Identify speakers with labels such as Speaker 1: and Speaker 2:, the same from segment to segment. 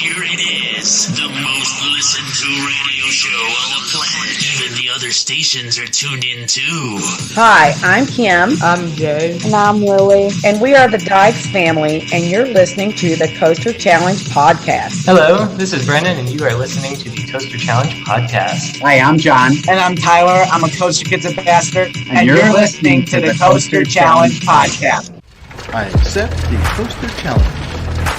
Speaker 1: here it is, the most listened to radio show on the planet. Even the other stations are tuned in too.
Speaker 2: Hi, I'm Kim.
Speaker 3: I'm Jay.
Speaker 4: And I'm Lily.
Speaker 2: And we are the Dykes family, and you're listening to the Coaster Challenge podcast.
Speaker 3: Hello, this is Brennan, and you are listening to the Coaster Challenge podcast.
Speaker 5: Hi, I'm John.
Speaker 6: And I'm Tyler. I'm a Coaster Kids Ambassador.
Speaker 5: And you're listening to the Coaster Challenge podcast.
Speaker 7: I accept the Coaster Challenge.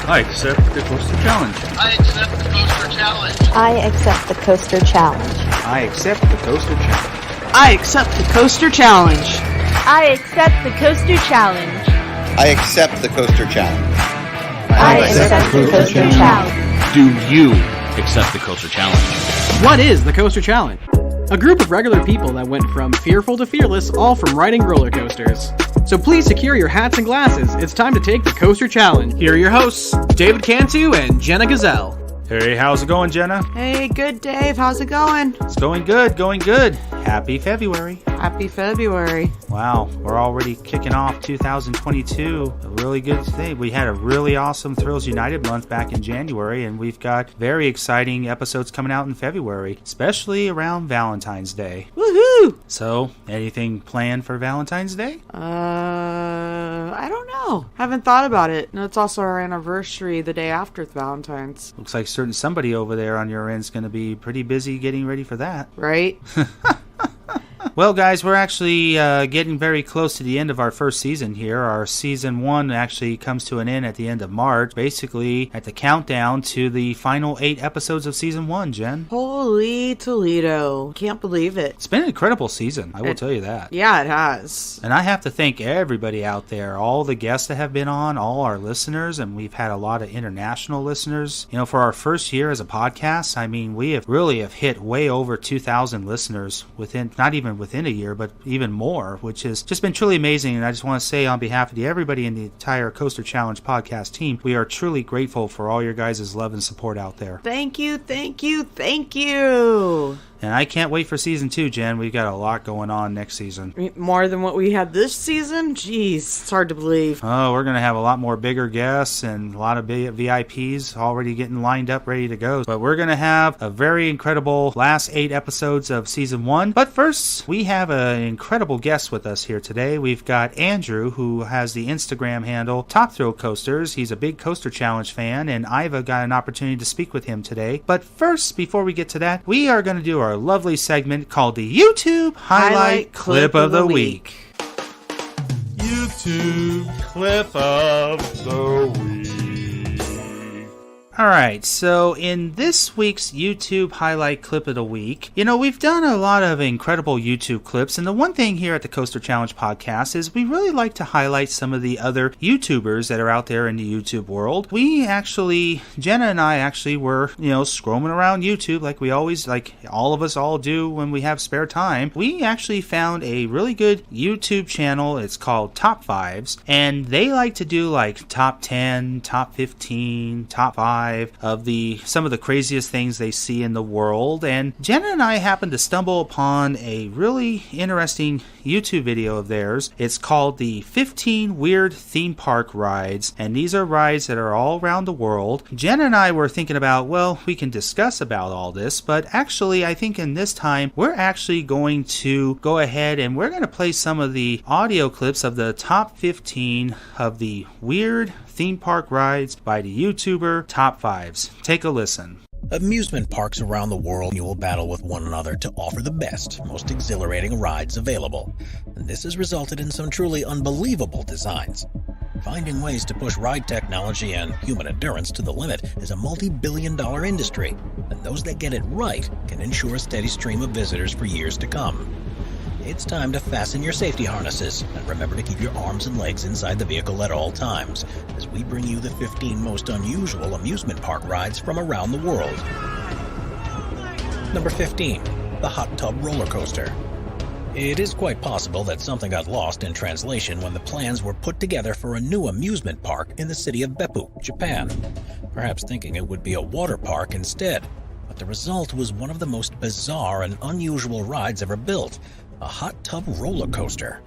Speaker 7: I accept the Coaster Challenge.
Speaker 8: I accept the Coaster Challenge.
Speaker 4: I accept the Coaster Challenge.
Speaker 7: I accept the Coaster Challenge.
Speaker 9: I accept the Coaster Challenge.
Speaker 10: I accept the Coaster Challenge.
Speaker 11: I accept the Coaster Challenge.
Speaker 4: I accept the Coaster Challenge.
Speaker 12: Do you accept the Coaster Challenge?
Speaker 13: What is the Coaster Challenge? A group of regular people that went from fearful to fearless, all from riding roller coasters. So please secure your hats and glasses. It's time to take the Coaster Challenge. Here are your hosts, David Cantu and Jenna Gazelle.
Speaker 14: Hey, how's it going, Jenna?
Speaker 9: Hey, good, Dave. How's it going?
Speaker 14: It's going good, going good. Happy February.
Speaker 9: Happy February.
Speaker 14: Wow, we're already kicking off 2022. A really good thing. We had a really awesome Thrills United month back in January, and we've got very exciting episodes coming out in February, especially around Valentine's Day.
Speaker 9: Woohoo!
Speaker 14: So, anything planned for Valentine's Day?
Speaker 9: I don't know. Haven't thought about it. No, it's also our anniversary the day after Valentine's.
Speaker 14: Looks like somebody over there on your end is going to be pretty busy getting ready for that.
Speaker 9: Right?
Speaker 14: Well, guys, we're actually getting very close to the end of our first season here. Our season 1 actually comes to an end at the end of March, basically at the countdown to the final 8 episodes of season 1, Jen.
Speaker 9: Holy Toledo. Can't believe it.
Speaker 14: It's been an incredible season, I will tell you that.
Speaker 9: Yeah, it has.
Speaker 14: And I have to thank everybody out there, all the guests that have been on, all our listeners, and we've had a lot of international listeners. You know, for our first year as a podcast, I mean, we have hit way over 2,000 listeners not even within a year, but even more, which has just been truly amazing. And I just want to say on behalf of everybody in the entire Coaster Challenge podcast team, we are truly grateful for all your guys' love and support out there.
Speaker 9: Thank you, thank you, thank you.
Speaker 14: And I can't wait for season 2, Jen. We've got a lot going on next season.
Speaker 9: More than what we had this season? Jeez, it's hard to believe.
Speaker 14: Oh, we're going to have a lot more bigger guests and a lot of VIPs already getting lined up, ready to go. But we're going to have a very incredible last 8 episodes of season 1. But first, we have an incredible guest with us here today. We've got Andrew, who has the Instagram handle Top Thrill Coasters. He's a big Coaster Challenge fan, and Ivah got an opportunity to speak with him today. But first, before we get to that, we are going to do our lovely segment called the YouTube Highlight Clip of the Week.
Speaker 7: YouTube Clip of the Week.
Speaker 14: Alright, so in this week's YouTube Highlight Clip of the Week, you know, we've done a lot of incredible YouTube clips, and the one thing here at the Coaster Challenge podcast is we really like to highlight some of the other YouTubers that are out there in the YouTube world. Jenna and I actually were, scrolling around YouTube like all of us all do when we have spare time. We actually found a really good YouTube channel. It's called Top Fives, and they like to do like top 10, top 15, top 5 of some of the craziest things they see in the world. And Jenna and I happened to stumble upon a really interesting YouTube video of theirs. It's called the 15 Weird Theme Park Rides, and these are rides that are all around the world. Jenna and I were thinking about, well, we can discuss about all this, but actually I think in this time we're actually going to go ahead and we're going to play some of the audio clips of the top 15 of the weird theme park rides by the YouTuber Top Fives. Take a listen.
Speaker 15: Amusement parks around the world will battle with one another to offer the best, most exhilarating rides available. And this has resulted in some truly unbelievable designs. Finding ways to push ride technology and human endurance to the limit is a multi-billion-dollar industry, and those that get it right can ensure a steady stream of visitors for years to come. It's time to fasten your safety harnesses and remember to keep your arms and legs inside the vehicle at all times as we bring you the 15 most unusual amusement park rides from around the world. Number 15, the Hot Tub Roller Coaster. It is quite possible that something got lost in translation when the plans were put together for a new amusement park in the city of Beppu, Japan, perhaps thinking it would be a water park instead. But the result was one of the most bizarre and unusual rides ever built, a hot tub roller coaster.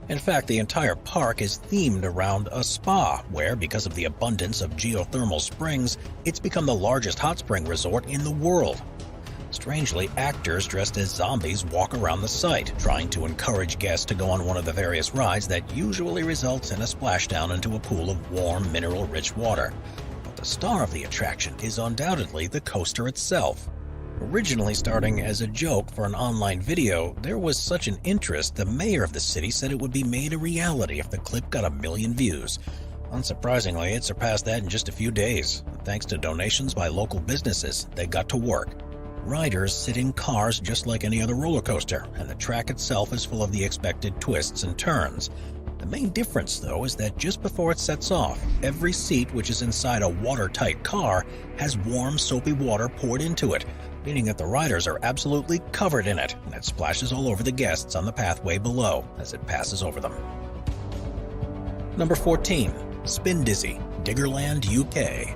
Speaker 15: In fact, the entire park is themed around a spa, where, because of the abundance of geothermal springs, it's become the largest hot spring resort in the world. Strangely, actors dressed as zombies walk around the site, trying to encourage guests to go on one of the various rides that usually results in a splashdown into a pool of warm, mineral-rich water. But the star of the attraction is undoubtedly the coaster itself. Originally starting as a joke for an online video, there was such an interest the mayor of the city said it would be made a reality if the clip got 1 million views. Unsurprisingly, it surpassed that in just a few days. Thanks to donations by local businesses, they got to work. Riders sit in cars just like any other roller coaster, and the track itself is full of the expected twists and turns. The main difference, though, is that just before it sets off, every seat which is inside a watertight car has warm, soapy water poured into it, meaning that the riders are absolutely covered in it, and it splashes all over the guests on the pathway below as it passes over them. Number 14. Spin Dizzy, Diggerland, UK.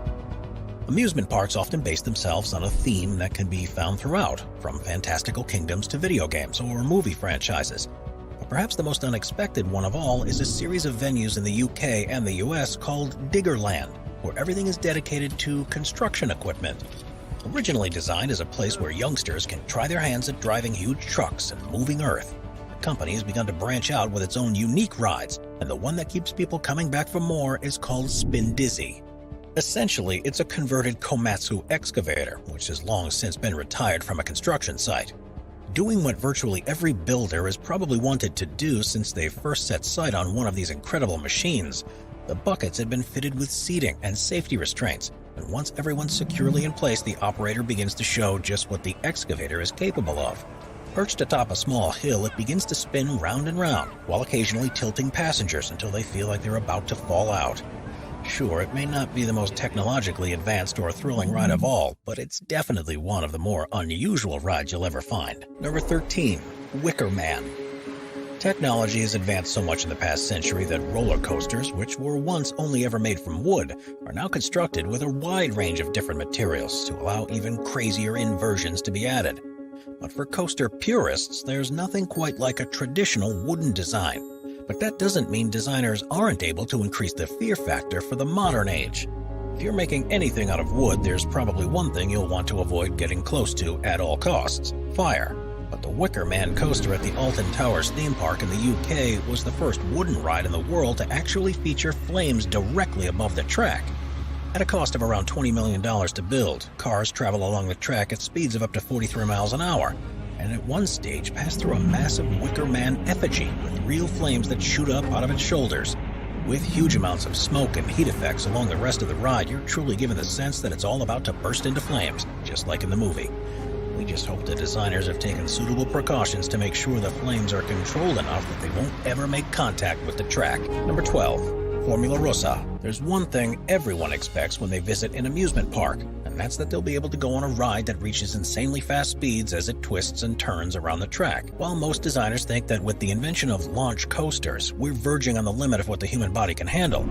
Speaker 15: Amusement parks often base themselves on a theme that can be found throughout, from fantastical kingdoms to video games or movie franchises. But perhaps the most unexpected one of all is a series of venues in the UK and the US called Diggerland, where everything is dedicated to construction equipment. Originally designed as a place where youngsters can try their hands at driving huge trucks and moving earth, the company has begun to branch out with its own unique rides, and the one that keeps people coming back for more is called Spin Dizzy. Essentially, it's a converted Komatsu excavator, which has long since been retired from a construction site. Doing what virtually every builder has probably wanted to do since they first set sight on one of these incredible machines. The buckets had been fitted with seating and safety restraints, and once everyone's securely in place, the operator begins to show just what the excavator is capable of. Perched atop a small hill, it begins to spin round and round, while occasionally tilting passengers until they feel like they're about to fall out. Sure, it may not be the most technologically advanced or thrilling ride of all, but it's definitely one of the more unusual rides you'll ever find. Number 13. Wicker Man. Technology has advanced so much in the past century that roller coasters, which were once only ever made from wood, are now constructed with a wide range of different materials to allow even crazier inversions to be added. But for coaster purists, there's nothing quite like a traditional wooden design. But that doesn't mean designers aren't able to increase the fear factor for the modern age. If you're making anything out of wood, there's probably one thing you'll want to avoid getting close to at all costs: fire. But the Wicker Man coaster at the Alton Towers theme park in the UK was the first wooden ride in the world to actually feature flames directly above the track. At a cost of around $20 million to build, cars travel along the track at speeds of up to 43 miles an hour, and at one stage pass through a massive Wicker Man effigy with real flames that shoot up out of its shoulders. With huge amounts of smoke and heat effects along the rest of the ride, you're truly given the sense that it's all about to burst into flames, just like in the movie. We just hope the designers have taken suitable precautions to make sure the flames are controlled enough that they won't ever make contact with the track. Number 12. Formula Rossa. There's one thing everyone expects when they visit an amusement park, and that's that they'll be able to go on a ride that reaches insanely fast speeds as it twists and turns around the track. While most designers think that with the invention of launch coasters, we're verging on the limit of what the human body can handle,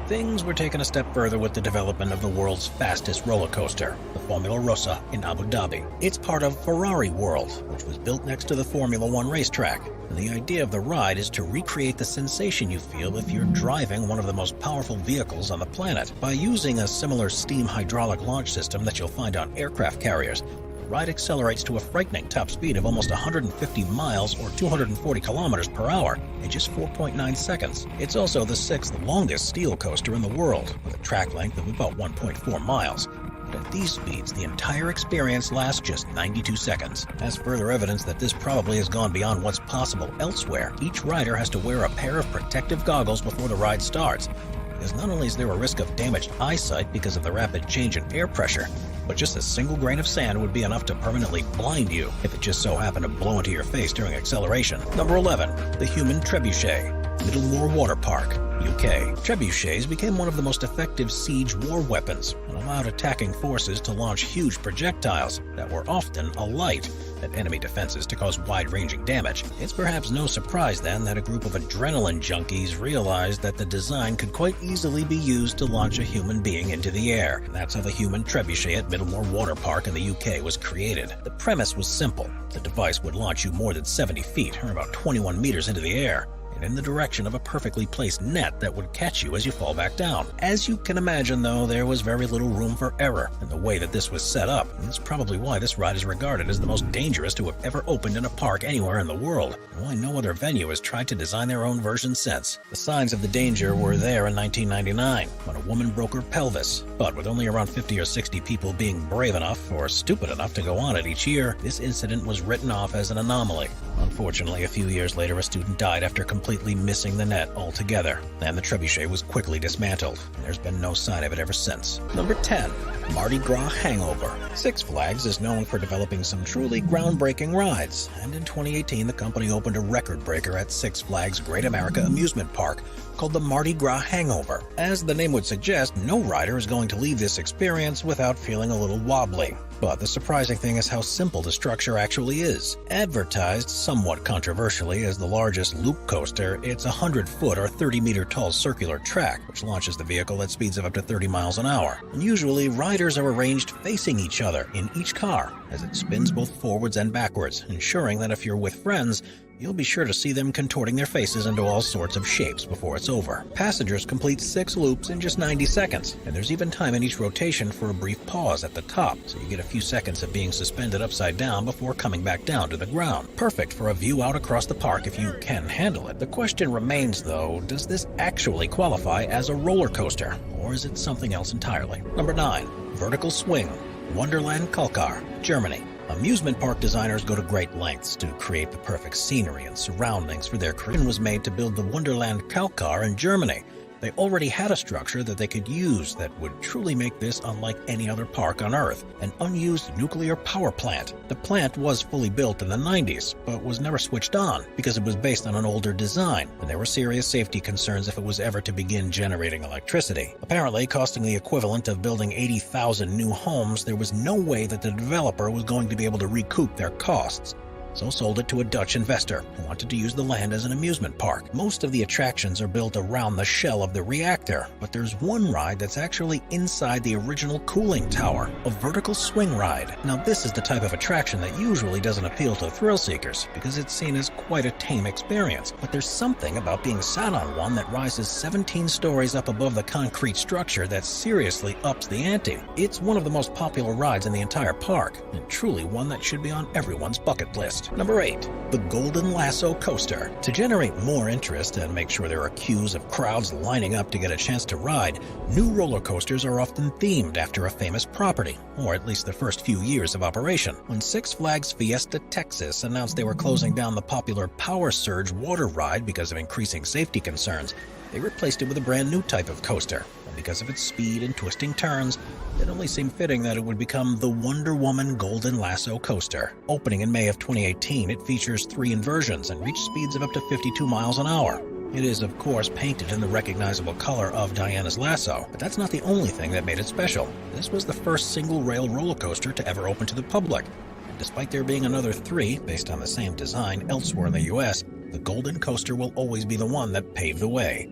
Speaker 15: things were taken a step further with the development of the world's fastest roller coaster, the Formula Rossa in Abu Dhabi. It's part of Ferrari World, which was built next to the Formula One racetrack. And the idea of the ride is to recreate the sensation you feel if you're driving one of the most powerful vehicles on the planet. By using a similar steam hydraulic launch system that you'll find on aircraft carriers, the ride accelerates to a frightening top speed of almost 150 miles or 240 kilometers per hour in just 4.9 seconds. It's also the 6th longest steel coaster in the world, with a track length of about 1.4 miles. But at these speeds, the entire experience lasts just 92 seconds. As further evidence that this probably has gone beyond what's possible elsewhere, each rider has to wear a pair of protective goggles before the ride starts. Because not only is there a risk of damaged eyesight because of the rapid change in air pressure, but just a single grain of sand would be enough to permanently blind you if it just so happened to blow into your face during acceleration. Number 11. The Human Trebuchet, Middlemore Water Park, UK. Trebuchets became one of the most effective siege war weapons and allowed attacking forces to launch huge projectiles that were often alight at enemy defenses to cause wide-ranging damage. It's perhaps no surprise then that a group of adrenaline junkies realized that the design could quite easily be used to launch a human being into the air. And that's how the Human Trebuchet at Middlemore Water Park in the UK was created. The premise was simple. The device would launch you more than 70 feet, or about 21 meters into the air. and in the direction of a perfectly placed net that would catch you as you fall back down. As you can imagine, though, there was very little room for error in the way that this was set up, and that's probably why this ride is regarded as the most dangerous to have ever opened in a park anywhere in the world, and why no other venue has tried to design their own version since. The signs of the danger were there in 1999, when a woman broke her pelvis, but with only around 50 or 60 people being brave enough or stupid enough to go on it each year, this incident was written off as an anomaly. Unfortunately, a few years later, a student died after completely missing the net altogether, and the trebuchet was quickly dismantled, and there's been no sign of it ever since. Number 10. Mardi Gras Hangover. Six Flags is known for developing some truly groundbreaking rides, and in 2018 the company opened a record breaker at Six Flags Great America Amusement Park called the Mardi Gras Hangover. As the name would suggest, no rider is going to leave this experience without feeling a little wobbly. But the surprising thing is how simple the structure actually is. Advertised somewhat controversially as the largest loop coaster, it's a 100-foot or 30-meter tall circular track, which launches the vehicle at speeds of up to 30 miles an hour. And usually, riders are arranged facing each other in each car as it spins both forwards and backwards, ensuring that if you're with friends, you'll be sure to see them contorting their faces into all sorts of shapes before it's over. Passengers complete 6 loops in just 90 seconds, and there's even time in each rotation for a brief pause at the top, so you get a few seconds of being suspended upside down before coming back down to the ground. Perfect for a view out across the park if you can handle it. The question remains, though, does this actually qualify as a roller coaster, or is it something else entirely? Number 9. Vertical Swing. Wonderland Kalkar, Germany. Amusement park designers go to great lengths to create the perfect scenery and surroundings for their creation was made to build the Wonderland Kalkar in Germany. They already had a structure that they could use that would truly make this unlike any other park on Earth, an unused nuclear power plant. The plant was fully built in the 90s, but was never switched on because it was based on an older design, and there were serious safety concerns if it was ever to begin generating electricity. Apparently, costing the equivalent of building 80,000 new homes, there was no way that the developer was going to be able to recoup their costs. So sold it to a Dutch investor who wanted to use the land as an amusement park. Most of the attractions are built around the shell of the reactor, but there's one ride that's actually inside the original cooling tower, a vertical swing ride. Now this is the type of attraction that usually doesn't appeal to thrill seekers because it's seen as quite a tame experience, but there's something about being sat on one that rises 17 stories up above the concrete structure that seriously ups the ante. It's one of the most popular rides in the entire park, and truly one that should be on everyone's bucket list. Number 8. The Golden Lasso Coaster. To generate more interest and make sure there are queues of crowds lining up to get a chance to ride, new roller coasters are often themed after a famous property, or at least the first few years of operation. When Six Flags Fiesta Texas announced they were closing down the popular Power Surge water ride because of increasing safety concerns, they replaced it with a brand new type of coaster. And because of its speed and twisting turns, it only seemed fitting that it would become the Wonder Woman Golden Lasso Coaster. Opening in May of 2018, it features 3 inversions and reached speeds of up to 52 miles an hour. It is, of course, painted in the recognizable color of Diana's lasso, but that's not the only thing that made it special. This was the first single-rail roller coaster to ever open to the public. And despite there being another 3, based on the same design, elsewhere in the US, the Golden Coaster will always be the one that paved the way.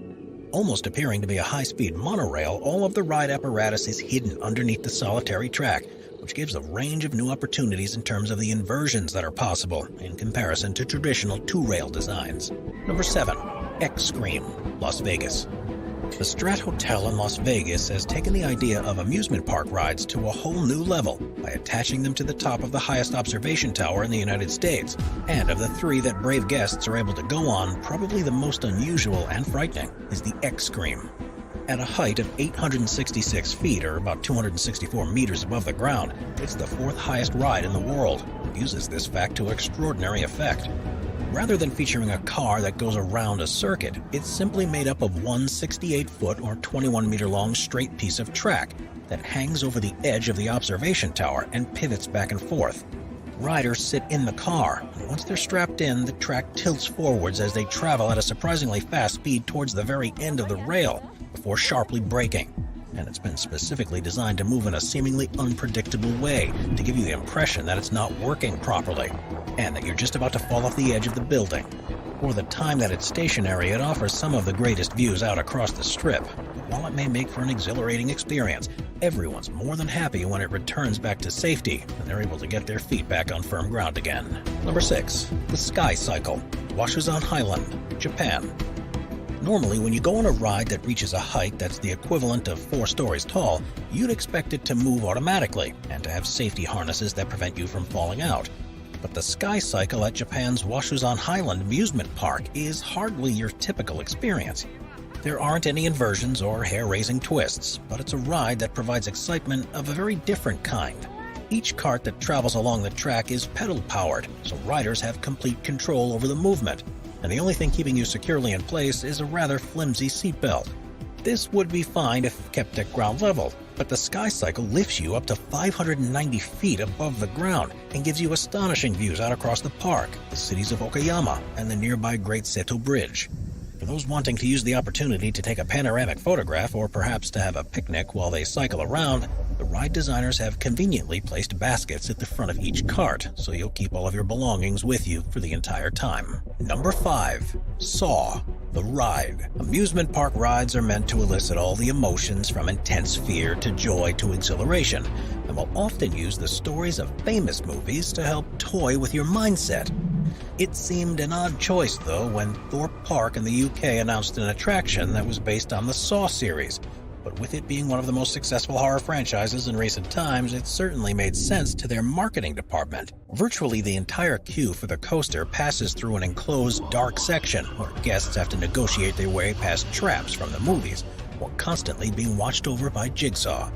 Speaker 15: Almost appearing to be a high-speed monorail, all of the ride apparatus is hidden underneath the solitary track, which gives a range of new opportunities in terms of the inversions that are possible in comparison to traditional 2-rail designs. Number 7. X-Scream, Las Vegas. The Strat Hotel in Las Vegas has taken the idea of amusement park rides to a whole new level by attaching them to the top of the highest observation tower in the United States. And of the 3 that brave guests are able to go on, probably the most unusual and frightening is the X-Scream. At a height of 866 feet, or about 264 meters above the ground, it's the 4th highest ride in the world and uses this fact to extraordinary effect. Rather than featuring a car that goes around a circuit, it's simply made up of one 68-foot or 21-meter-long straight piece of track that hangs over the edge of the observation tower and pivots back and forth. Riders sit in the car, and once they're strapped in, the track tilts forwards as they travel at a surprisingly fast speed towards the very end of the rail before sharply braking. And it's been specifically designed to move in a seemingly unpredictable way to give you the impression that it's not working properly and that you're just about to fall off the edge of the building. For the time that it's stationary, it offers some of the greatest views out across the strip. While it may make for an exhilarating experience, everyone's more than happy when it returns back to safety and they're able to get their feet back on firm ground again. Number 6. The Sky Cycle, Washuzan Highland, Japan. Normally, when you go on a ride that reaches a height that's the equivalent of 4 stories tall, you'd expect it to move automatically and to have safety harnesses that prevent you from falling out. But the Sky Cycle at Japan's Washuzan Highland amusement park is hardly your typical experience. There aren't any inversions or hair-raising twists, but it's a ride that provides excitement of a very different kind. Each cart that travels along the track is pedal-powered, so riders have complete control over the movement, and the only thing keeping you securely in place is a rather flimsy seatbelt. This would be fine if kept at ground level, but the Sky Cycle lifts you up to 590 feet above the ground and gives you astonishing views out across the park, the cities of Okayama, and the nearby Great Sotto Bridge. For those wanting to use the opportunity to take a panoramic photograph or perhaps to have a picnic while they cycle around, the ride designers have conveniently placed baskets at the front of each cart, so you'll keep all of your belongings with you for the entire time. Number 5. Saw, the Ride. Amusement park rides are meant to elicit all the emotions from intense fear to joy to exhilaration, and will often use the stories of famous movies to help toy with your mindset. It seemed an odd choice, though, when Thorpe Park in the UK announced an attraction that was based on the Saw series. But with it being one of the most successful horror franchises in recent times, it certainly made sense to their marketing department. Virtually the entire queue for the coaster passes through an enclosed, dark section where guests have to negotiate their way past traps from the movies, while constantly being watched over by Jigsaw.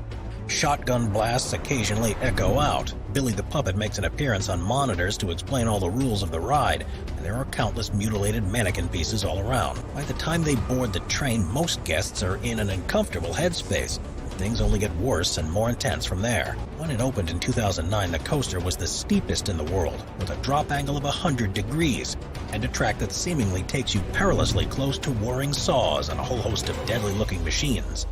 Speaker 15: Shotgun blasts occasionally echo out. Billy the Puppet makes an appearance on monitors to explain all the rules of the ride, and there are countless mutilated mannequin pieces all around. By the time they board the train, most guests are in an uncomfortable headspace. Things only get worse and more intense from there. When it opened in 2009, the coaster was the steepest in the world, with a drop angle of 100 degrees, and a track that seemingly takes you perilously close to whirring saws and a whole host of deadly-looking machines.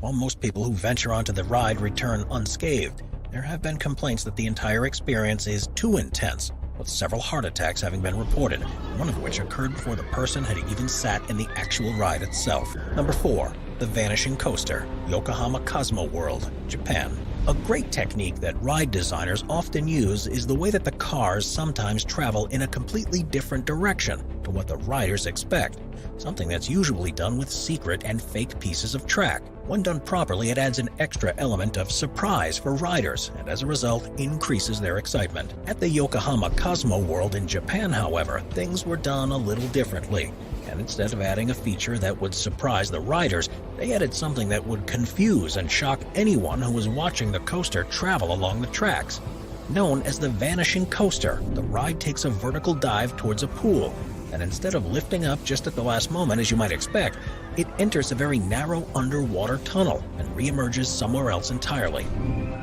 Speaker 15: While most people who venture onto the ride return unscathed, there have been complaints that the entire experience is too intense, with several heart attacks having been reported, one of which occurred before the person had even sat in the actual ride itself. Number 4. The Vanishing Coaster, Yokohama Cosmo World, Japan. A great technique that ride designers often use is the way that the cars sometimes travel in a completely different direction to what the riders expect, something that's usually done with secret and fake pieces of track. When done properly, it adds an extra element of surprise for riders, and as a result, increases their excitement. At the Yokohama Cosmo World in Japan, however, things were done a little differently, and instead of adding a feature that would surprise the riders, they added something that would confuse and shock anyone who was watching the coaster travel along the tracks. Known as the Vanishing Coaster, the ride takes a vertical dive towards a pool, and instead of lifting up just at the last moment as you might expect, it enters a very narrow underwater tunnel and reemerges somewhere else entirely.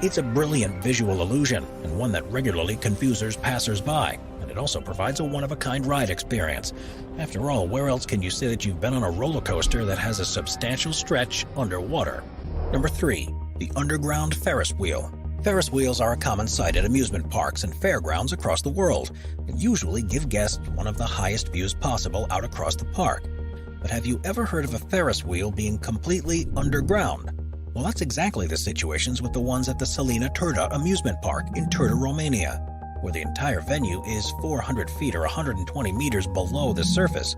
Speaker 15: It's a brilliant visual illusion, and one that regularly confuses passers-by, and it also provides a one-of-a-kind ride experience. After all, where else can you say that you've been on a roller coaster that has a substantial stretch underwater? Number 3. The Underground Ferris Wheel. Ferris wheels are a common sight at amusement parks and fairgrounds across the world, and usually give guests one of the highest views possible out across the park. But have you ever heard of a Ferris wheel being completely underground? Well, that's exactly the situations with the ones at the Salina Turda amusement park in Turda, Romania, where the entire venue is 400 feet or 120 meters below the surface.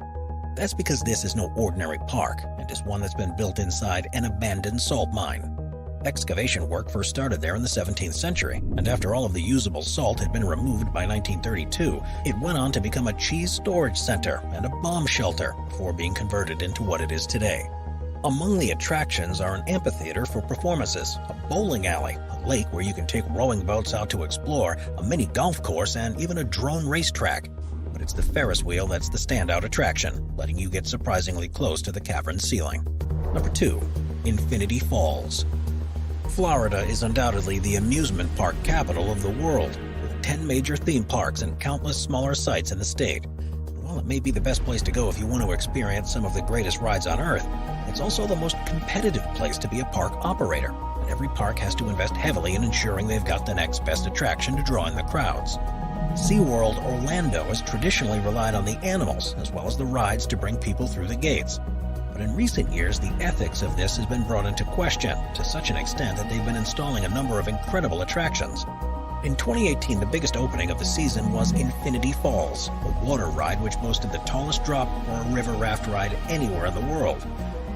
Speaker 15: That's because this is no ordinary park, and is one that's been built inside an abandoned salt mine. Excavation work first started there in the 17th century, and after all of the usable salt had been removed by 1932, it went on to become a cheese storage center and a bomb shelter before being converted into what it is today. Among the attractions are an amphitheater for performances, a bowling alley, a lake where you can take rowing boats out to explore, a mini golf course, and even a drone racetrack. But it's the Ferris wheel that's the standout attraction, letting you get surprisingly close to the cavern's ceiling. Number 2. Infinity Falls. Florida is undoubtedly the amusement park capital of the world, with 10 major theme parks and countless smaller sites in the state. While it may be the best place to go if you want to experience some of the greatest rides on Earth, it's also the most competitive place to be a park operator, and every park has to invest heavily in ensuring they've got the next best attraction to draw in the crowds. SeaWorld Orlando has traditionally relied on the animals as well as the rides to bring people through the gates. But in recent years, the ethics of this has been brought into question, to such an extent that they've been installing a number of incredible attractions. In 2018, the biggest opening of the season was Infinity Falls, a water ride which boasted the tallest drop for a river raft ride anywhere in the world,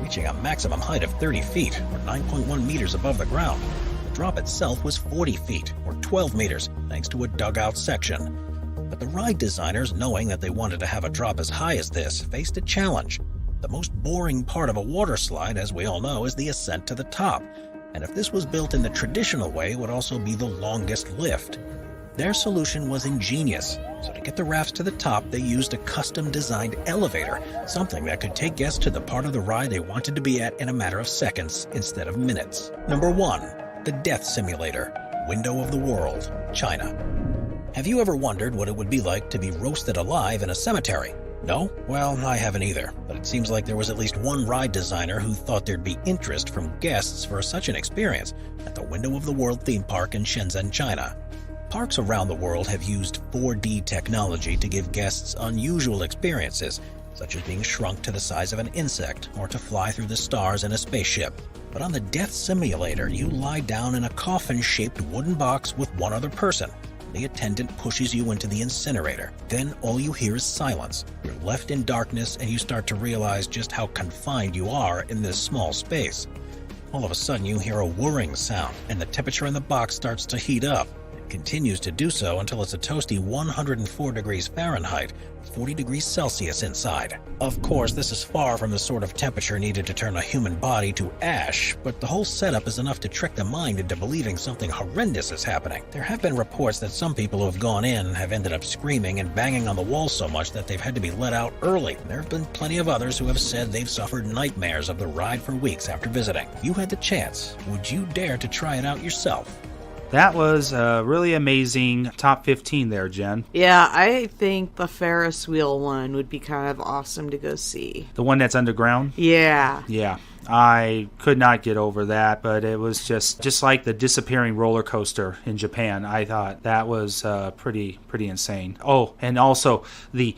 Speaker 15: reaching a maximum height of 30 feet, or 9.1 meters above the ground. The drop itself was 40 feet, or 12 meters, thanks to a dugout section. But the ride designers, knowing that they wanted to have a drop as high as this, faced a challenge. The most boring part of a water slide, as we all know, is the ascent to the top. And if this was built in the traditional way, it would also be the longest lift. Their solution was ingenious. So to get the rafts to the top, they used a custom-designed elevator, something that could take guests to the part of the ride they wanted to be at in a matter of seconds instead of minutes. Number 1. The Death Simulator, Window of the World, China. Have you ever wondered what it would be like to be roasted alive in a cemetery? No? Well, I haven't either, but it seems like there was at least one ride designer who thought there'd be interest from guests for such an experience at the Window of the World theme park in Shenzhen, China. Parks around the world have used 4D technology to give guests unusual experiences, such as being shrunk to the size of an insect or to fly through the stars in a spaceship. But on the Death Simulator, you lie down in a coffin-shaped wooden box with one other person. The attendant pushes you into the incinerator. Then all you hear is silence. You're left in darkness and you start to realize just how confined you are in this small space. All of a sudden you hear a whirring sound and the temperature in the box starts to heat up. It continues to do so until it's a toasty 104 degrees Fahrenheit, 40 degrees Celsius inside. Of course, this is far from the sort of temperature needed to turn a human body to ash, but the whole setup is enough to trick the mind into believing something horrendous is happening. There have been reports that some people who have gone in have ended up screaming and banging on the walls so much that they've had to be let out early. There have been plenty of others who have said they've suffered nightmares of the ride for weeks after visiting. If you had the chance, would you dare to try it out yourself?
Speaker 14: That was a really amazing top 15 there, Jen.
Speaker 9: Yeah, I think the Ferris wheel one would be kind of awesome to go see.
Speaker 14: The one that's underground?
Speaker 9: Yeah.
Speaker 14: Yeah. I could not get over that, but it was just like the disappearing roller coaster in Japan. I thought that was pretty insane. Oh, and also the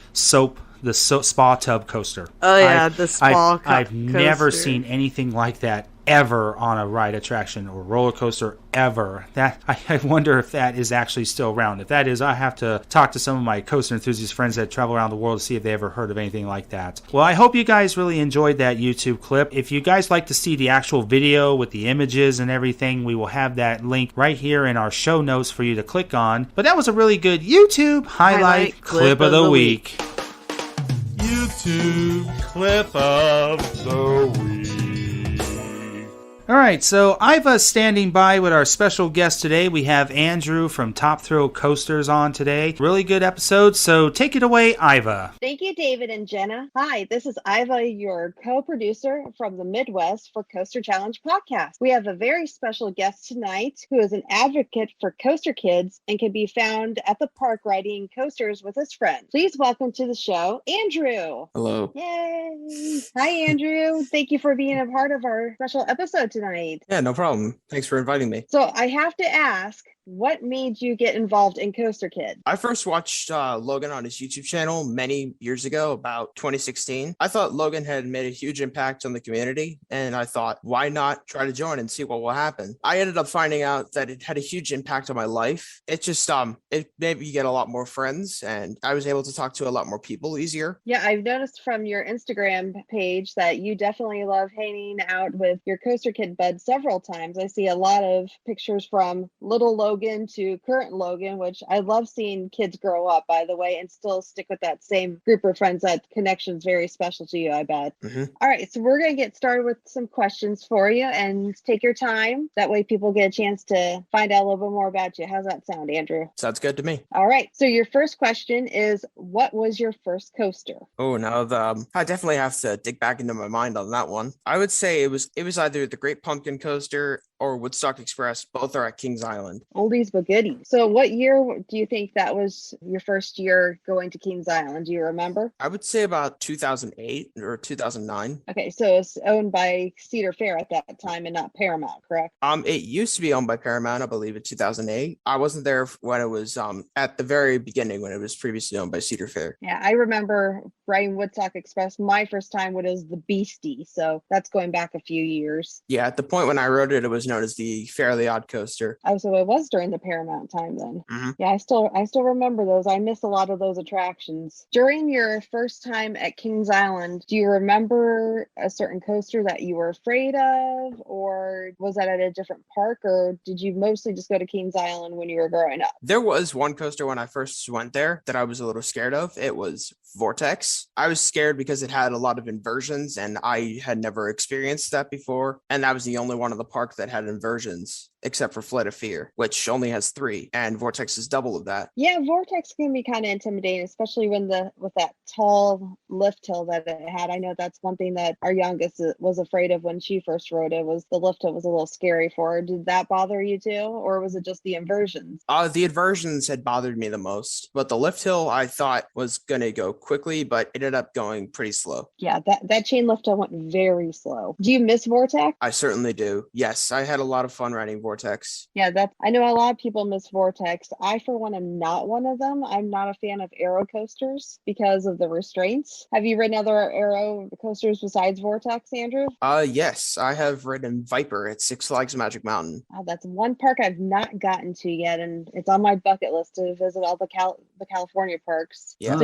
Speaker 14: spa tub coaster.
Speaker 9: Oh yeah, the spa coaster.
Speaker 14: I've never seen anything like that ever on a ride attraction or roller coaster ever. That I wonder if that is actually still around. If that is, I have to talk to some of my coaster enthusiast friends that travel around the world to see if they ever heard of anything like that. Well, I hope you guys really enjoyed that YouTube clip. If you guys like to see the actual video with the images and everything, we will have that link right here in our show notes for you to click on. But that was a really good YouTube highlight clip of the week.
Speaker 7: YouTube clip of the week.
Speaker 14: All right, so Ivah's standing by with our special guest today. We have Andrew from Top Thrill Coasters on today. Really good episode, so take it away, Ivah.
Speaker 16: Thank you, David and Jenna. Hi, this is Ivah, your co-producer from the Midwest for Coaster Challenge podcast. We have a very special guest tonight who is an advocate for coaster kids and can be found at the park riding coasters with his friends. Please welcome to the show, Andrew.
Speaker 17: Hello.
Speaker 16: Yay. Hi, Andrew. Thank you for being a part of our special episode tonight.
Speaker 17: Yeah, no problem. Thanks for inviting me.
Speaker 16: So I have to ask, what made you get involved in Coaster Kids?
Speaker 17: I first watched Logan on his YouTube channel many years ago, about 2016. I thought Logan had made a huge impact on the community, and I thought, why not try to join and see what will happen? I ended up finding out that it had a huge impact on my life. It just, it made me get a lot more friends, and I was able to talk to a lot more people easier.
Speaker 16: Yeah, I've noticed from your Instagram page that you definitely love hanging out with your Coaster Kid buds several times. I see a lot of pictures from little Logan to current Logan, which I love seeing kids grow up, by the way, and still stick with that same group of friends. That connection's very special to you, I bet.
Speaker 17: Mm-hmm.
Speaker 16: All right, so we're going to get started with some questions for you, and take your time. That way people get a chance to find out a little bit more about you. How's that sound, Andrew?
Speaker 17: Sounds good to me.
Speaker 16: All right, so your first question is, what was your first coaster?
Speaker 17: Oh, now I definitely have to dig back into my mind on that one. I would say it was either the Great Great Pumpkin Coaster or Woodstock Express, both are at Kings Island.
Speaker 16: Oldies but goodies. So what year do you think that was your first year going to Kings Island? Do you remember?
Speaker 17: I would say about 2008 or 2009.
Speaker 16: Okay, so it's owned by Cedar Fair at that time and not Paramount, correct?
Speaker 17: It used to be owned by Paramount, I believe, in 2008. I wasn't there when it was at the very beginning when it was previously owned by Cedar Fair.
Speaker 16: Yeah, I remember riding Woodstock Express my first time when it was the Beastie, so that's going back a few years.
Speaker 17: Yeah, at the point when I rode it, it was known as the Fairly Odd Coaster.
Speaker 16: Oh, so it was during the Paramount time then.
Speaker 17: Mm-hmm.
Speaker 16: Yeah, I still remember those. I miss a lot of those attractions. During your first time at Kings Island, do you remember a certain coaster that you were afraid of, or was that at a different park, or did you mostly just go to Kings Island when you were growing up?
Speaker 17: There was one coaster when I first went there that I was a little scared of. It was Vortex. I was scared because it had a lot of inversions and I had never experienced that before. And that was the only one of the park that had inversions, except for Flight of Fear, which only has 3, and Vortex is double of that.
Speaker 16: Yeah, Vortex can be kind of intimidating, especially with that tall lift hill that it had. I know that's one thing that our youngest was afraid of when she first rode it, was the lift hill was a little scary for her. Did that bother you too, or was it just the inversions?
Speaker 17: The inversions had bothered me the most, but the lift hill I thought was going to go quickly, but it ended up going pretty slow.
Speaker 16: Yeah, that chain lift hill went very slow. Do you miss Vortex?
Speaker 17: I certainly do. Yes, I had a lot of fun riding Vortex.
Speaker 16: Yeah, I know a lot of people miss Vortex. I, for one, am not one of them. I'm not a fan of aero coasters because of the restraints. Have you ridden other aero coasters besides Vortex, Andrew?
Speaker 17: Yes, I have ridden Viper at Six Flags Magic Mountain.
Speaker 16: That's one park I've not gotten to yet, and it's on my bucket list to visit all the California parks.
Speaker 17: Yeah.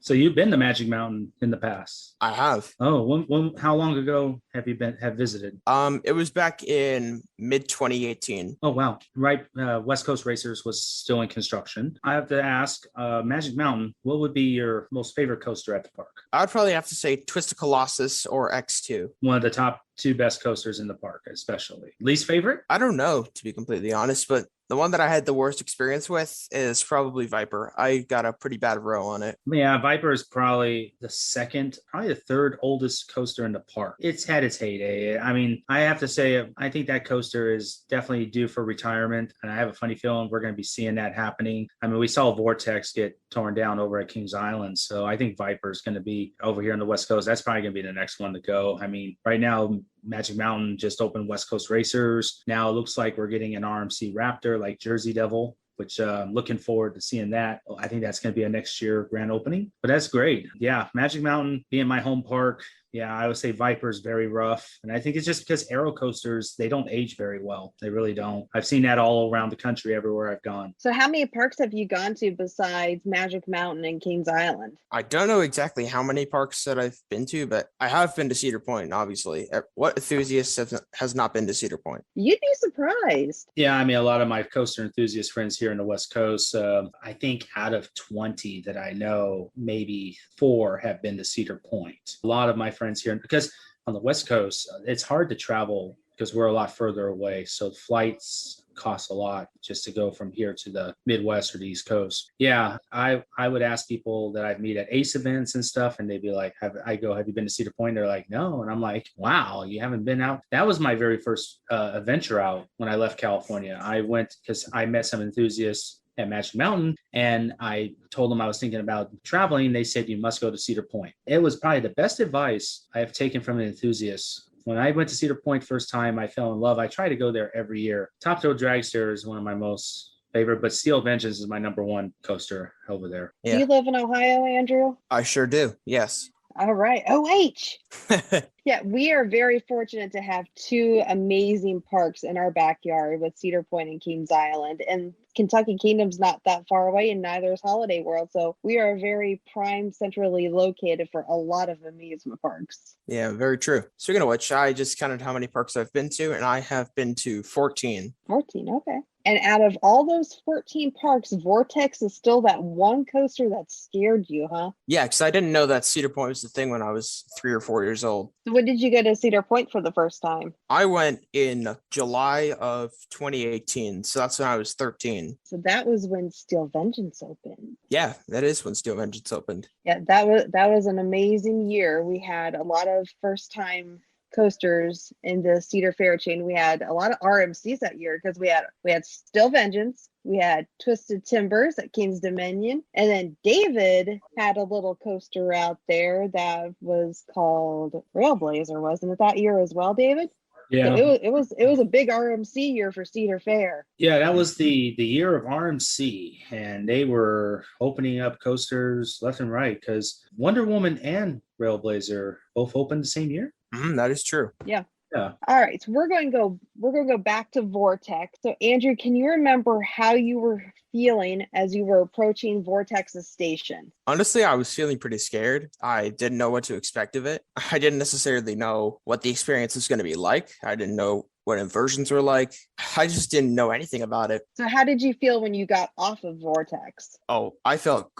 Speaker 18: So you've been to Magic Mountain in the past?
Speaker 17: I have.
Speaker 18: Oh, how long ago have you visited?
Speaker 17: It was back in mid 2018.
Speaker 18: Oh wow! Right, West Coast Racers was still in construction. I have to ask, Magic Mountain, what would be your most favorite coaster at the park?
Speaker 17: I'd probably have to say Twisted Colossus or X2.
Speaker 18: One of the top 2 best coasters in the park, especially. Least favorite?
Speaker 17: I don't know, to be completely honest, but the one that I had the worst experience with is probably Viper. I got a pretty bad row on it.
Speaker 18: Yeah, Viper is probably the third oldest coaster in the park. It's had its heyday. I mean, I have to say, I think that coaster is definitely due for retirement, and I have a funny feeling we're going to be seeing that happening. I mean, we saw Vortex get torn down over at Kings Island, so I think Viper is going to be over here on the West Coast. That's probably going to be the next one to go. I mean, right now, Magic Mountain just opened West Coast Racers. Now it looks like we're getting an RMC Raptor like Jersey Devil, which I'm looking forward to seeing that. I think that's going to be a next year grand opening, but that's great. Yeah, Magic Mountain being my home park. Yeah, I would say Viper is very rough. And I think it's just because aero coasters, they don't age very well. They really don't. I've seen that all around the country, everywhere I've gone.
Speaker 16: So how many parks have you gone to besides Magic Mountain and Kings Island?
Speaker 17: I don't know exactly how many parks that I've been to, but I have been to Cedar Point, obviously. What enthusiast has not been to Cedar Point?
Speaker 16: You'd be surprised.
Speaker 18: Yeah, I mean, a lot of my coaster enthusiast friends here in the West Coast, I think out of 20 that I know, maybe 4 have been to Cedar Point. A lot of my friends here, because on the West Coast, it's hard to travel because we're a lot further away. So flights cost a lot just to go from here to the Midwest or the East Coast. Yeah, I would ask people that I meet at ACE events and stuff, and they'd be like, have you been to Cedar Point? They're like, no. And I'm like, wow, you haven't been out? That was my very first adventure out when I left California. I went because I met some enthusiasts at Magic Mountain, and I told them I was thinking about traveling. They said, you must go to Cedar Point. It was probably the best advice I have taken from an enthusiast. When I went to Cedar Point first time, I fell in love. I try to go there every year. Top Thrill Dragster is one of my most favorite, but Steel Vengeance is my number 1 coaster over there.
Speaker 16: Yeah. Do you live in Ohio, Andrew?
Speaker 17: I sure do. Yes.
Speaker 16: All right. OH. Yeah, we are very fortunate to have 2 amazing parks in our backyard with Cedar Point and Kings Island. And Kentucky Kingdom's not that far away, and neither is Holiday World. So we are very prime centrally located for a lot of amusement parks.
Speaker 17: Yeah, very true. Speaking of which, I just counted how many parks I've been to, and I have been to 14.
Speaker 16: 14, okay. And out of all those 14 parks, Vortex is still that one coaster that scared you, huh?
Speaker 17: Yeah, because I didn't know that Cedar Point was the thing when I was 3 or 4 years old.
Speaker 16: So when did you go to Cedar Point for the first time?
Speaker 17: I went in July of 2018, so that's when I was 13.
Speaker 16: So that was when Steel Vengeance opened.
Speaker 17: Yeah, that is when Steel Vengeance opened.
Speaker 16: Yeah, that was an amazing year. We had a lot of first-time coasters in the Cedar Fair chain. We had a lot of RMCs that year because we had Still Vengeance, we had Twisted Timbers at King's Dominion, and then David had a little coaster out there that was called Railblazer, wasn't it that year as well, David?
Speaker 18: Yeah.
Speaker 16: So it was a big RMC year for Cedar Fair.
Speaker 18: Yeah, that was the year of RMC, and they were opening up coasters left and right because Wonder Woman and Railblazer both opened the same year.
Speaker 17: That is true.
Speaker 16: Yeah.
Speaker 18: Yeah.
Speaker 16: All right, so we're going to go back to Vortex. So Andrew, can you remember how you were feeling as you were approaching Vortex's station?
Speaker 17: Honestly, I was feeling pretty scared. I didn't know what to expect of it. I didn't necessarily know what the experience was going to be like. I didn't know what inversions were like. I just didn't know anything about it.
Speaker 16: So how did you feel when you got off of Vortex?
Speaker 17: Oh, I felt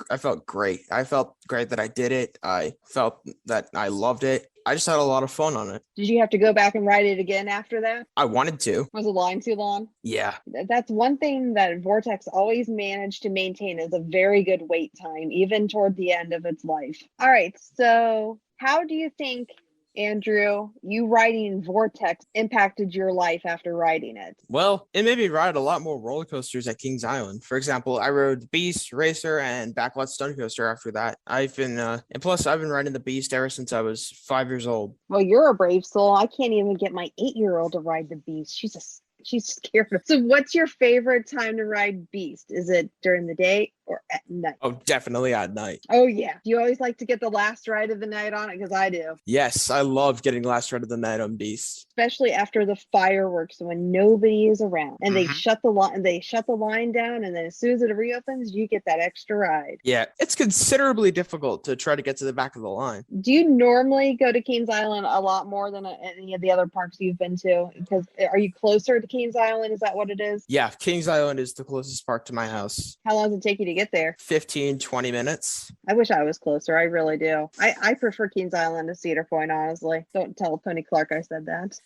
Speaker 17: great. I felt great that I did it. I felt that I loved it. I just had a lot of fun on it.
Speaker 16: Did you have to go back and ride it again after that?
Speaker 17: I wanted to.
Speaker 16: Was the line too long?
Speaker 17: Yeah.
Speaker 16: That's one thing that Vortex always managed to maintain is a very good wait time, even toward the end of its life. All right, so how do you think, Andrew, you riding Vortex impacted your life after riding it?
Speaker 17: Well, it made me ride a lot more roller coasters at Kings Island. For example, I rode Beast, Racer, and Backlot Stun Coaster after that. I've been riding the Beast ever since I was 5 years old.
Speaker 16: Well, you're a brave soul. I can't even get my 8-year-old to ride the Beast. She's scared. So what's your favorite time to ride Beast? Is it during the day or at night?
Speaker 17: Oh, definitely at night.
Speaker 16: Oh, yeah. Do you always like to get the last ride of the night on it? Because I do.
Speaker 17: Yes, I love getting last ride of the night on Beast.
Speaker 16: Especially after the fireworks when nobody is around and they shut the line down, and then as soon as it reopens, you get that extra ride.
Speaker 17: Yeah, it's considerably difficult to try to get to the back of the line.
Speaker 16: Do you normally go to Kings Island a lot more than any of the other parks you've been to? Because are you closer to Kings Island? Is that what it is?
Speaker 17: Yeah, Kings Island is the closest park to my house.
Speaker 16: How long does it take you to get there?
Speaker 17: 15-20 minutes.
Speaker 16: I wish I was closer. I really do. I prefer Kings Island to Cedar Point, honestly. Don't tell Tony Clark I said that.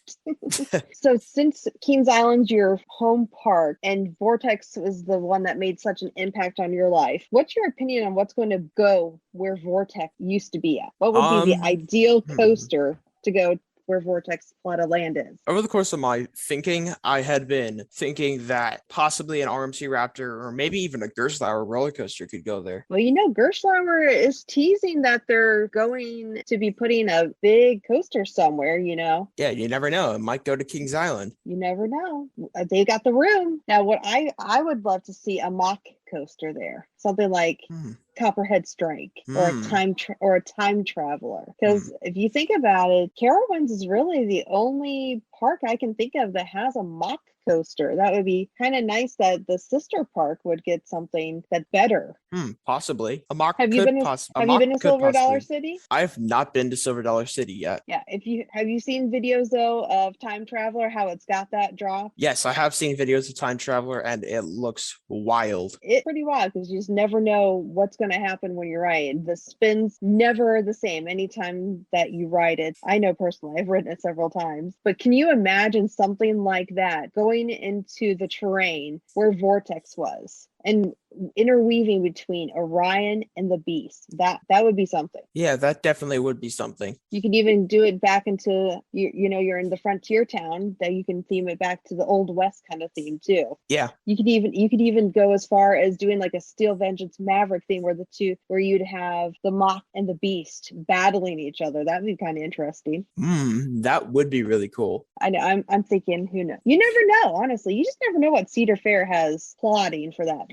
Speaker 16: So since Kings Island's your home park and Vortex was the one that made such an impact on your life, what's your opinion on what's going to go where Vortex used to be at? What would be the ideal coaster to go where Vortex Plot of Land is?
Speaker 17: Over the course of my thinking, I had been thinking that possibly an RMC Raptor or maybe even a Gerstlauer roller coaster could go there.
Speaker 16: Well, Gerstlauer is teasing that they're going to be putting a big coaster somewhere,
Speaker 17: Yeah, you never know. It might go to Kings Island.
Speaker 16: You never know. They got the room. Now, what I would love to see a mock coaster there. Something like Copperhead Strike or a time traveler. Because if you think about it, Carowinds is really the only park I can think of that has a mock coaster. That would be kind of nice that the sister park would get something that's better.
Speaker 17: Possibly. A mock
Speaker 16: Have you been to Silver Dollar City?
Speaker 17: I've not been to Silver Dollar City yet.
Speaker 16: Yeah. Have you seen videos though of Time Traveler, how it's got that drop?
Speaker 17: Yes, I have seen videos of Time Traveler and it looks wild.
Speaker 16: It's pretty wild because you just never know what's going to happen when you ride it. The spins never are the same anytime that you ride it. I know personally, I've ridden it several times. But can you imagine something like that going into the terrain where Vortex was and interweaving between Orion and the Beast? That would be something.
Speaker 17: Yeah, that definitely would be something.
Speaker 16: You could even do it back into you're in the frontier town, that you can theme it back to the Old West kind of theme too.
Speaker 17: Yeah.
Speaker 16: You could even go as far as doing like a Steel Vengeance Maverick thing where you'd have the Mock and the Beast battling each other. That'd be kind of interesting.
Speaker 17: That would be really cool.
Speaker 16: I know. I'm thinking, who knows? You never know, honestly. You just never know what Cedar Fair has plotting for that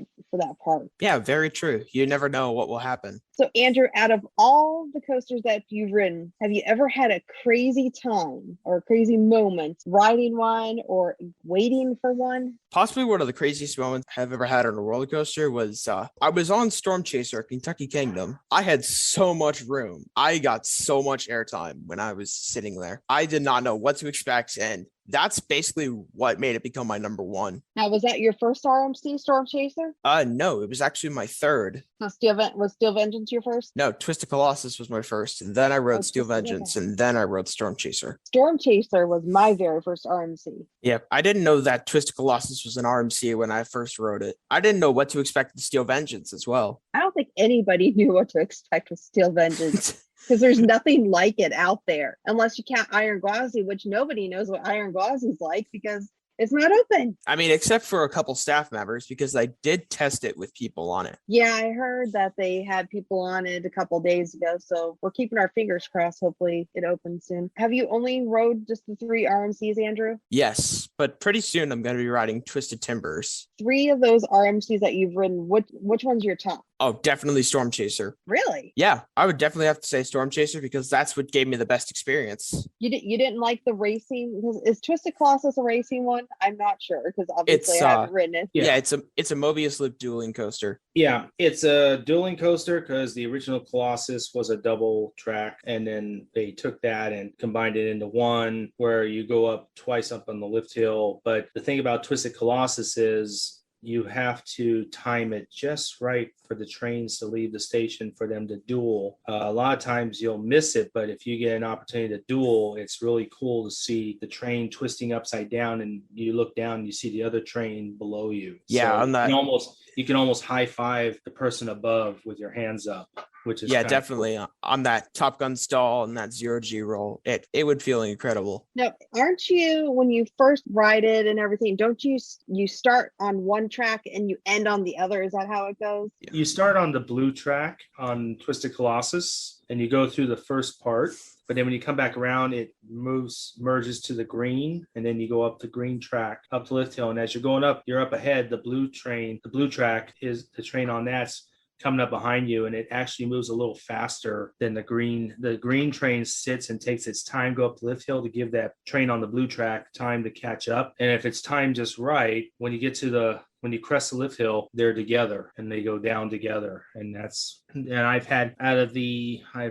Speaker 16: park.
Speaker 17: Yeah, very true. You never know what will happen.
Speaker 16: So Andrew, out of all the coasters that you've ridden, have you ever had a crazy time or a crazy moment riding one or waiting for one?
Speaker 17: Possibly one of the craziest moments I've ever had on a roller coaster was I was on Storm Chaser at Kentucky Kingdom. I had so much room. I got so much airtime when I was sitting there. I did not know what to expect, and that's basically what made it become my number one.
Speaker 16: Now, was that your first RMC Storm Chaser?
Speaker 17: No, it was actually my third.
Speaker 16: So was Steel Vengeance your first?
Speaker 17: No, Twisted Colossus was my first, and then I rode Steel Vengeance, and then I rode Storm Chaser.
Speaker 16: Storm Chaser was my very first RMC.
Speaker 17: Yeah, I didn't know that Twisted Colossus was an RMC when I first rode it. I didn't know what to expect with Steel Vengeance as well.
Speaker 16: I don't think anybody knew what to expect with Steel Vengeance. because there's nothing like it out there, unless you count Iron Gauzy, which nobody knows what Iron Gauzy's like because it's not open.
Speaker 17: I mean, except for a couple staff members, because I did test it with people on it.
Speaker 16: Yeah, I heard that they had people on it a couple days ago, so we're keeping our fingers crossed. Hopefully it opens soon. Have you only rode just the 3 RMCs, Andrew?
Speaker 17: Yes, but pretty soon I'm going to be riding Twisted Timbers.
Speaker 16: 3 of those RMCs that you've ridden, which one's your top?
Speaker 17: Oh, definitely Storm Chaser.
Speaker 16: Really?
Speaker 17: Yeah, I would definitely have to say Storm Chaser because that's what gave me the best experience.
Speaker 16: You didn't like the racing? Is Twisted Colossus a racing one? I'm not sure because obviously I haven't ridden it.
Speaker 17: Yeah, it's a Mobius Loop dueling coaster.
Speaker 18: Yeah, it's a dueling coaster because the original Colossus was a double track, and then they took that and combined it into one where you go up twice up on the lift hill. But the thing about Twisted Colossus is you have to time it just right for the trains to leave the station for them to duel. A lot of times you'll miss it, but if you get an opportunity to duel, it's really cool to see the train twisting upside down, and you look down and you see the other train below you.
Speaker 17: Yeah,
Speaker 18: so
Speaker 17: on that.
Speaker 18: You can almost high five the person above with your hands up, which is
Speaker 17: definitely
Speaker 18: cool.
Speaker 17: On that Top Gun stall and that 0G roll. It would feel incredible.
Speaker 16: Now, aren't you, when you first ride it and everything, don't you start on one track and you end on the other? Is that how it goes?
Speaker 18: You start on the blue track on Twisted Colossus and you go through the first part, but then when you come back around, it merges to the green, and then you go up the green track up the lift hill, and as you're going up, you're up ahead. The blue track is the train on that's coming up behind you, and it actually moves a little faster than the green. The green train sits and takes its time to go up the lift hill to give that train on the blue track time to catch up. And if it's timed just right, when you crest the lift hill, they're together and they go down together. And I've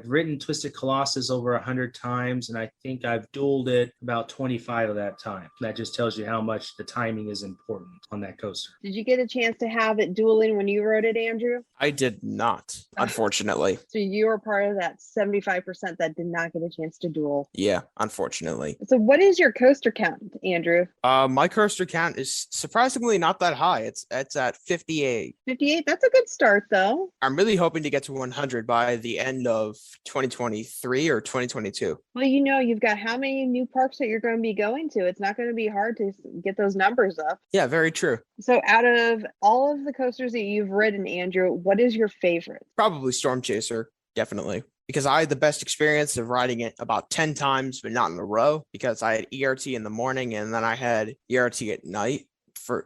Speaker 18: ridden Twisted Colossus over 100 times, and I think I've dueled it about 25 of that time. That just tells you how much the timing is important on that coaster.
Speaker 16: Did you get a chance to have it dueling when you rode it, Andrew?
Speaker 17: I did not, unfortunately.
Speaker 16: So you were part of that 75% that did not get a chance to duel.
Speaker 17: Yeah, unfortunately.
Speaker 16: So what is your coaster count, Andrew?
Speaker 17: My coaster count is surprisingly not that high. It's at 58.
Speaker 16: 58? That's a good start, though.
Speaker 17: I'm really hoping to get to 100 by the end of 2023 or 2022.
Speaker 16: Well, you've got how many new parks that you're going to be going to. It's not going to be hard to get those numbers up.
Speaker 17: Yeah, very true.
Speaker 16: So out of all of the coasters that you've ridden, Andrew, what is your favorite?
Speaker 17: Probably Storm Chaser, definitely. Because I had the best experience of riding it about 10 times, but not in a row, because I had ERT in the morning and then I had ERT at night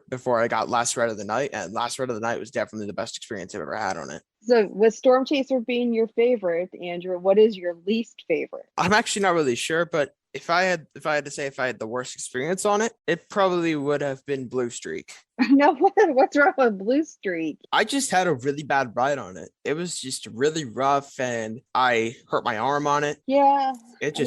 Speaker 17: before I got Last Ride of the Night. And Last Ride of the Night was definitely the best experience I've ever had on it.
Speaker 16: So with Storm Chaser being your favorite, Andrew, what is your least favorite?
Speaker 17: I'm actually not really sure, but if I had to say if I had the worst experience on it, it probably would have been Blue Streak.
Speaker 16: No, what's wrong with Blue Streak?
Speaker 17: I just had a really bad ride on it. It was just really rough, and I hurt my arm on it.
Speaker 16: Yeah,
Speaker 17: it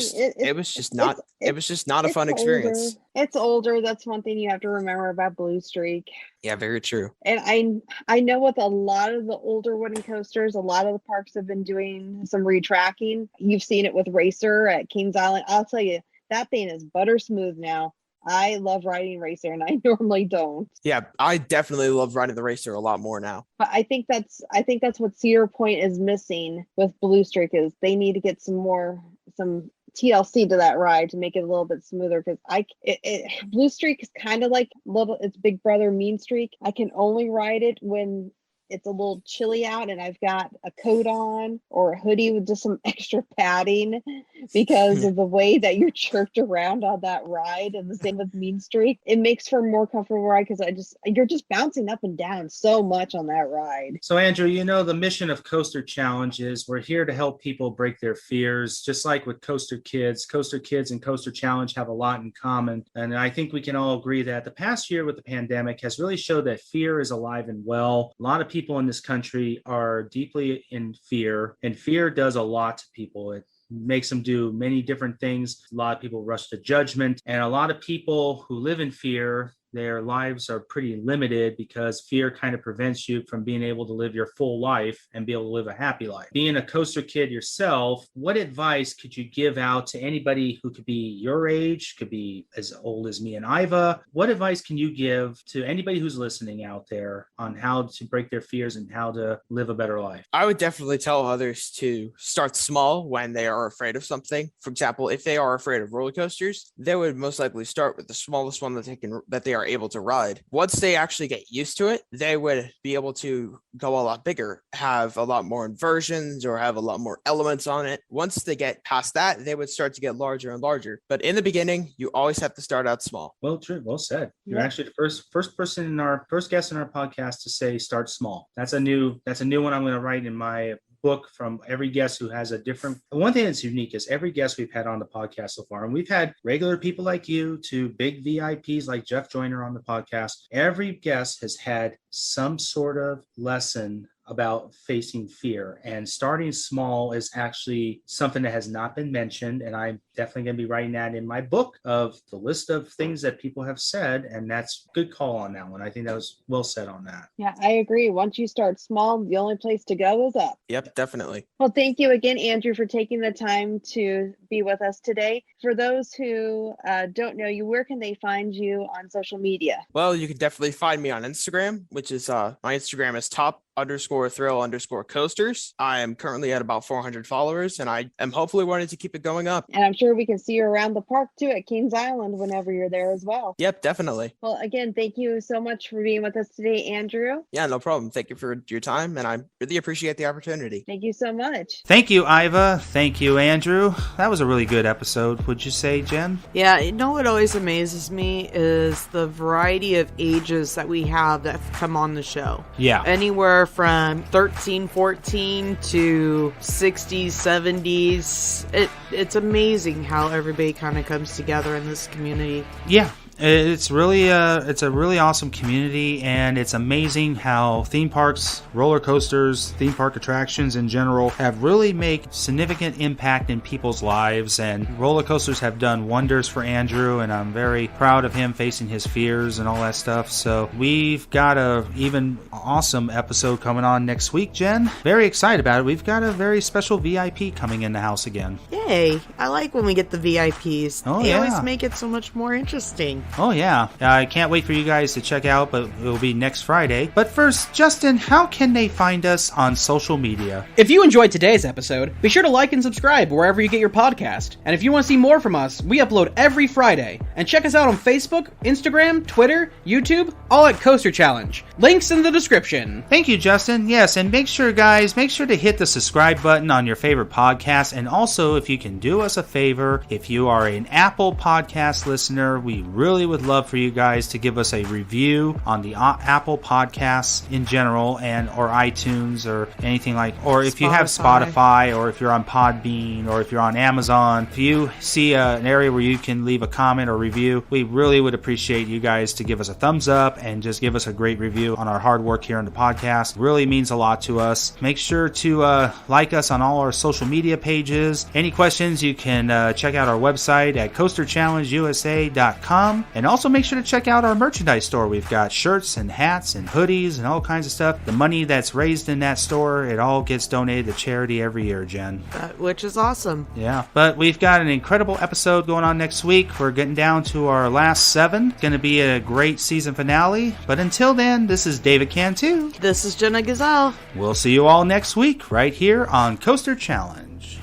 Speaker 17: was just not a fun experience.
Speaker 16: It's older. That's one thing you have to remember about Blue Streak.
Speaker 17: Yeah, very true.
Speaker 16: And I know with a lot of the older wooden coasters, a lot of the parks have been doing some retracking. You've seen it with Racer at Kings Island. I'll tell you, that thing is butter smooth now. I love riding Racer, and I normally don't.
Speaker 17: Yeah, I definitely love riding the Racer a lot more now.
Speaker 16: But I think that's what Cedar Point is missing with Blue Streak is they need to get some TLC to that ride to make it a little bit smoother, because Blue Streak is kind of like it's big brother Mean Streak. I can only ride it when it's a little chilly out and I've got a coat on or a hoodie with just some extra padding because of the way that you're jerked around on that ride. And the same with Mean Streak. It makes for a more comfortable ride because you're just bouncing up and down so much on that ride.
Speaker 18: So Andrew, the mission of Coaster Challenge is we're here to help people break their fears, just like with Coaster Kids. Coaster Kids and Coaster Challenge have a lot in common. And I think we can all agree that the past year with the pandemic has really showed that fear is alive and well. A lot of people in this country are deeply in fear, and fear does a lot to people. It makes them do many different things. A lot of people rush to judgment, and a lot of people who live in fear their lives are pretty limited because fear kind of prevents you from being able to live your full life and be able to live a happy life. Being a coaster kid yourself, what advice could you give out to anybody who could be your age, could be as old as me and Ivah? What advice can you give to anybody who's listening out there on how to break their fears and how to live a better life?
Speaker 17: I would definitely tell others to start small when they are afraid of something. For example, if they are afraid of roller coasters, they would most likely start with the smallest one that they are able to ride. Once they actually get used to it, they would be able to go a lot bigger, have a lot more inversions or have a lot more elements on it. Once they get past that, they would start to get larger and larger. But in the beginning, you always have to start out small.
Speaker 18: Well, true. Well said. You're actually the first person in our first guest in our podcast to say start small. That's a new one I'm going to write in my book from every guest who has a different. One thing that's unique is every guest we've had on the podcast so far, and we've had regular people like you to big VIPs like Jeff Joyner on the podcast. Every guest has had some sort of lesson about facing fear, and starting small is actually something that has not been mentioned, and I'm definitely going to be writing that in my book of the list of things that people have said, and that's a good call on that one. I think that was well said on that.
Speaker 16: Yeah, I agree. Once you start small, the only place to go is up.
Speaker 17: Yep, definitely.
Speaker 16: Well, thank you again, Andrew, for taking the time to be with us today. For those who don't know you, where can they find you on social media?
Speaker 17: Well, you can definitely find me on Instagram, which is my Instagram is top_thrill_coasters. I am currently at about 400 followers, and I am hopefully wanting to keep it going up.
Speaker 16: And I'm sure we can see you around the park too at Kings Island whenever you're there as well.
Speaker 17: Yep, definitely.
Speaker 16: Well, again, thank you so much for being with us today, Andrew.
Speaker 17: Yeah, no problem. Thank you for your time, and I really appreciate the opportunity.
Speaker 16: Thank you so much.
Speaker 14: Thank you, Ivah. Thank you, Andrew. That was a really good episode, would you say, Jen?
Speaker 9: Yeah, you know what always amazes me is the variety of ages that we have that come on the show.
Speaker 14: Yeah.
Speaker 9: Anywhere from 13, 14 to 60s, 70s. It's amazing how everybody kind of comes together in this community.
Speaker 14: Yeah. It's a really awesome community, and it's amazing how theme parks, roller coasters, theme park attractions in general have really made significant impact in people's lives, and roller coasters have done wonders for Andrew, and I'm very proud of him facing his fears and all that stuff. So we've got a even awesome episode coming on next week, Jen. Very excited about it. We've got a very special VIP coming in the house again.
Speaker 9: Yay! I like when we get the VIPs.
Speaker 14: Oh,
Speaker 9: they always make it so much more interesting.
Speaker 14: Oh, yeah. I can't wait for you guys to check out, but it will be next Friday. But first, Justin, how can they find us on social media?
Speaker 13: If you enjoyed today's episode, be sure to like and subscribe wherever you get your podcast. And if you want to see more from us, we upload every Friday. And check us out on Facebook, Instagram, Twitter, YouTube, all at Coaster Challenge. Links in the description.
Speaker 14: Thank you, Justin. Yes, and make sure to hit the subscribe button on your favorite podcast. And also, if you can do us a favor, if you are an Apple podcast listener, we really would love for you guys to give us a review on the Apple Podcasts in general, or iTunes, or anything like, or if you have Spotify, or if you're on Podbean, or if you're on Amazon. If you see an area where you can leave a comment or review, we really would appreciate you guys to give us a thumbs up and just give us a great review on our hard work here on the podcast. It really means a lot to us. Make sure to like us on all our social media pages. Any questions, you can check out our website at coasterchallengeusa.com. And also make sure to check out our merchandise store. We've got shirts and hats and hoodies and all kinds of stuff. The money that's raised in that store, it all gets donated to charity every year, Jen.
Speaker 9: Which is awesome.
Speaker 14: Yeah. But we've got an incredible episode going on next week. We're getting down to our last 7. It's going to be a great season finale. But until then, this is David Cantu.
Speaker 9: This is Jenna Gazelle.
Speaker 14: We'll see you all next week right here on Coaster Challenge.